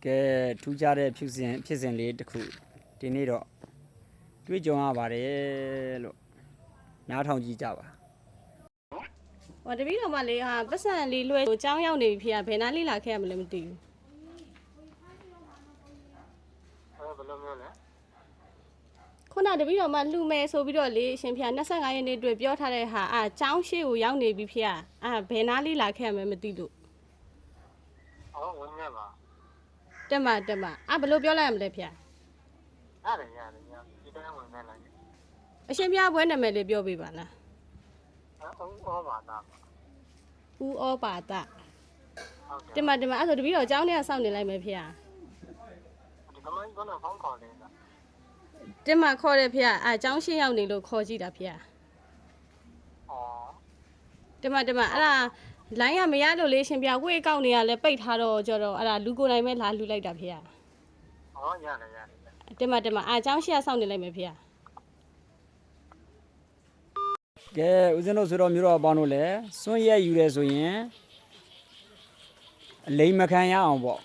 ကဲထူးခြားတဲ့ဖြစ်စဉ်လေးတစ်ခုဒီနေ့တော့တွေ့ကြုံရပါတယ်လို့နားထောင်ကြည့်ကြပါဟောတပည့်တော်မလေးဟာပတ်စံလေးလွှဲကိုကြောင်းရောက်နေပြီဖေကဘယ်နာလေးလာခဲ့ရမလဲမသိဘူးဘယ်လိုမျိုးလဲခုနတပည့်တော်မလှူမယ်ဆိုပြီးတော့လေရှင်ဖေ25ရက်နေ့တွေ့ပြောထားတဲ့ဟာကြောင်းရှိကိုရောက်နေပြီဖေဘယ်နာလေးလာခဲ့ရမလဲမသိလို့ဝင်ရပါတက်မဘယ်လိုပြောလိုက်ရမလဲဖေရတယ်ဒီတိုင်းဝင်နေလိုက်အရှင်ဖေဘွဲနာမည်လေးပြောပေးပါလားဩဘာသာဦးဩပါတတက်မအဲ့ဆိုတပည့်တော်ကြောင်းထဲကစောင့်နေလိုက်မယ်ဖေဒီကမိုင်းကတော့ဖောင်းခေါ်တယ်တက်မခေါ်တယ်ဖေကြောင်းရှင်းရောက်နေလို့ခေါ်ကြည့်တာဖေတက်မအဲ့ဒါလိုင်းရမရလို့လေရှင်ဖေဝေးကောက်နေရလဲပိတ်ထားတော့ကြတော့အဲ့ဒါလူကိုယ်တိုင်ပဲလာလှူလိုက်တာဖေရတယ်တက်မကြောင်းရှင်းရစောင့်နေလိုက်မယ်ဖေကဲဦးဇင်းတို့ဆိုတော့မျိုးတော်ပေါင်းတို့လည်းစွန့်ရက်ယူရဲဆိုရင်အလိမ်မခံရအောင်ပေါ့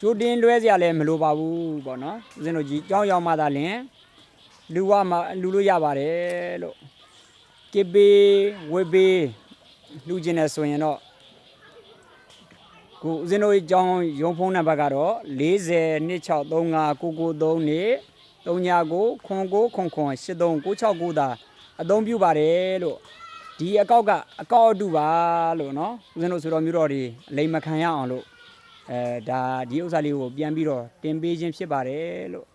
ကြိုတင်လွဲစရာလည်းမလိုပါဘူးပေါ့နော်ဦးဇင်းတို့ကြီးကြောင်းရောက်မှသာလင်လူလို့ရပါတယ်လို့ကိပေဝေပေလူကျင်နေဆိုရင်တော့ကိုဦးဇင်းတို့ကြောင်းရုံဖုန်းနံပါတ်ကတော့4026359939နေ399989898396သာအသုံးပြုပါတယ်လို့ဒီအကောက်ကအကောက်အတူပါလို့เนาะဦးဇင်းတို့ဆိုတော့မျိုးတော်တွေအလိမ်မခံရအောင်လို့ဒါဒီဥစ္စာလေးကိုပြန်ပြီးတော့တင်ပေးခြင်းဖြစ်ပါတယ်လို့